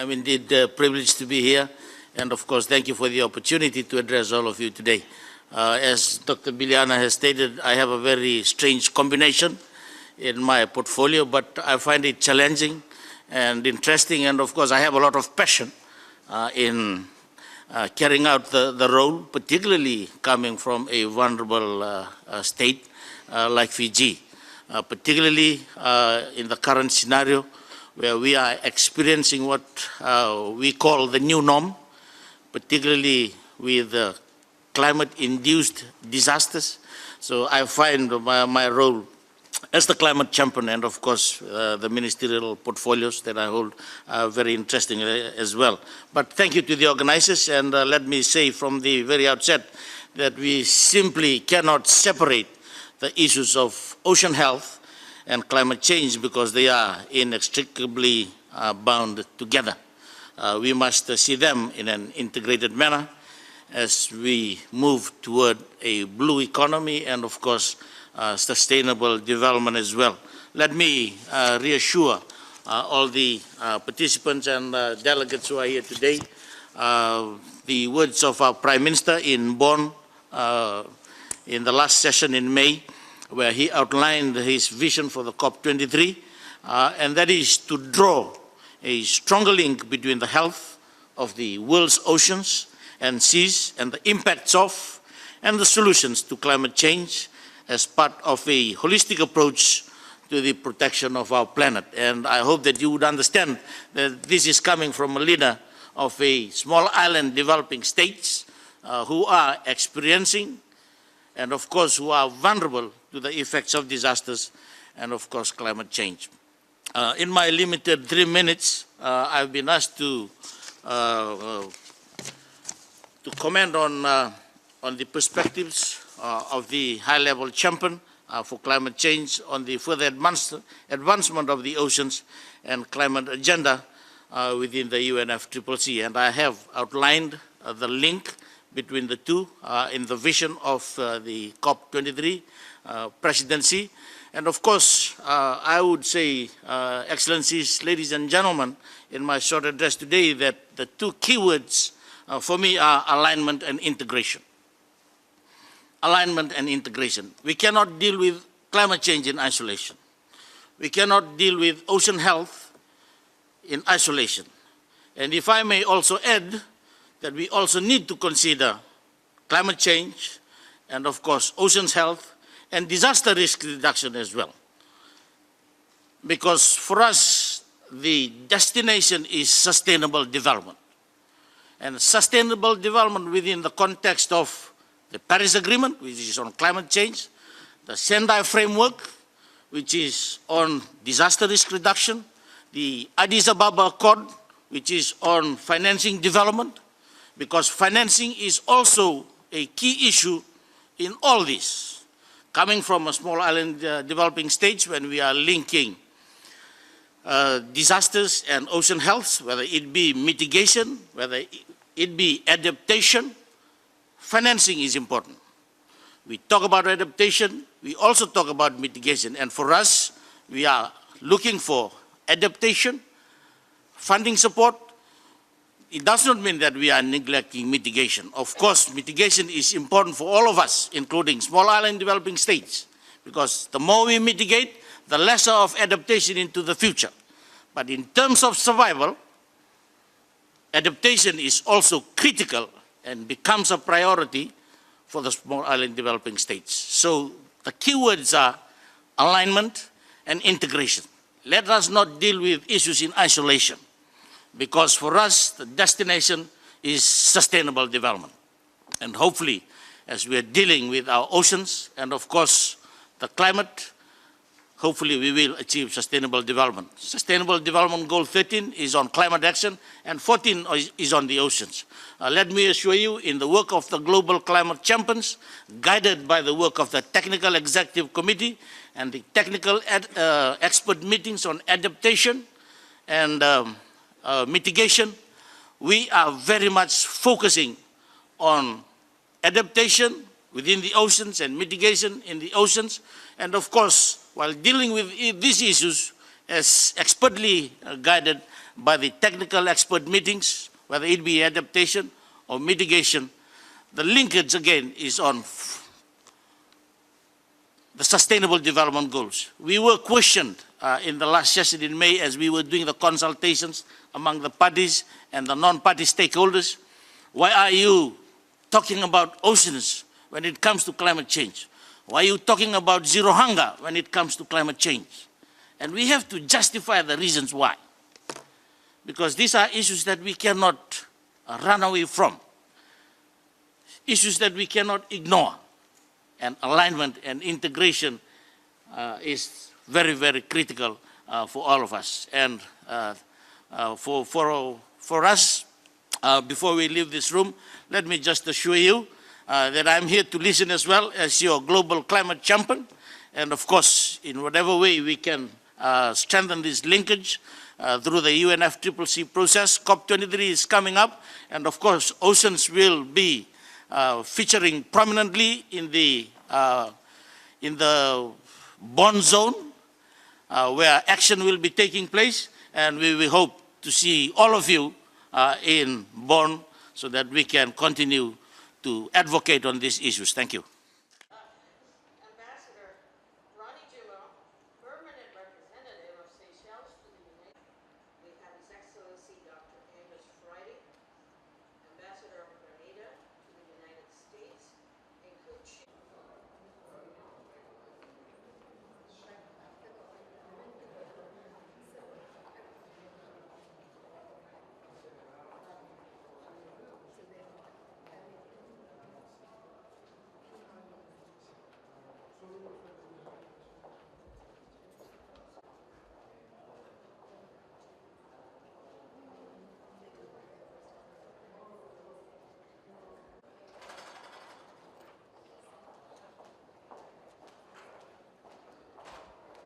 I'm indeed privileged to be here. And of course, thank you for the opportunity to address all of you today. As Dr. Biliana has stated, I have a very strange combination in my portfolio, but I find it challenging and interesting. And of course, I have a lot of passion in carrying out the role, particularly coming from a vulnerable state like Fiji, particularly in the current scenario where we are experiencing what we call the new norm, particularly with climate-induced disasters. So I find my role as the climate champion and of course the ministerial portfolios that I hold are very interesting as well. But thank you to the organizers, and let me say from the very outset that we simply cannot separate the issues of ocean health and climate change because they are inextricably bound together. We must see them in an integrated manner as we move toward a blue economy and of course sustainable development as well. Let me reassure all the participants and delegates who are here today, the words of our Prime Minister in Bonn in the last session in May, where he outlined his vision for the COP23, and that is to draw a stronger link between the health of the world's oceans and seas and the impacts of and the solutions to climate change as part of a holistic approach to the protection of our planet. And I hope that you would understand that this is coming from a leader of a small island developing states who are experiencing and of course who are vulnerable to the effects of disasters and of course climate change. In my limited 3 minutes, I've been asked to comment on the perspectives of the high-level champion for climate change on the further advancement of the oceans and climate agenda within the UNFCCC. And I have outlined the link between the two in the vision of the COP23 presidency. And of course, I would say, Excellencies, ladies and gentlemen, in my short address today that the two keywords for me are alignment and integration. Alignment and integration. We cannot deal with climate change in isolation. We cannot deal with ocean health in isolation. And if I may also add that we also need to consider climate change and of course oceans health and disaster risk reduction as well. Because for us, the destination is sustainable development. And sustainable development within the context of the Paris Agreement, which is on climate change, the Sendai Framework, which is on disaster risk reduction, the Addis Ababa Accord, which is on financing development, because financing is also a key issue in all this. Coming from a small island developing stage, when we are linking disasters and ocean health, whether it be mitigation, whether it be adaptation, financing is important. We talk about adaptation, we also talk about mitigation, and for us, we are looking for adaptation, funding support. It does not mean that we are neglecting mitigation. Of course, mitigation is important for all of us, including small island developing states, because the more we mitigate, the lesser of adaptation into the future. But in terms of survival, adaptation is also critical and becomes a priority for the small island developing states. So the keywords are alignment and integration. Let us not deal with issues in isolation, because for us, the destination is sustainable development. And hopefully, as we are dealing with our oceans and of course the climate, hopefully we will achieve sustainable development. Sustainable Development Goal 13 is on climate action and 14 is on the oceans. Let me assure you, in the work of the Global Climate Champions, guided by the work of the Technical Executive Committee and the technical expert meetings on adaptation and mitigation, we are very much focusing on adaptation within the oceans and mitigation in the oceans. And of course, while dealing with these issues as expertly guided by the technical expert meetings, whether it be adaptation or mitigation. The linkage, again, is on the Sustainable Development Goals. We were questioned in the last session in May as we were doing the consultations among the parties and the non-party stakeholders. Why are you talking about oceans when it comes to climate change? Why are you talking about zero hunger when it comes to climate change? And we have to justify the reasons why. Because these are issues that we cannot run away from. Issues that we cannot ignore. And alignment and integration is very, very critical for all of us. And for us, before we leave this room, let me just assure you that I'm here to listen as well as your global climate champion. And of course, in whatever way we can strengthen this linkage through the UNFCCC process. COP23 is coming up, and of course, oceans will be featuring prominently in the Bonn zone, where action will be taking place, and we hope to see all of you in Bonn so that we can continue to advocate on these issues. Thank you.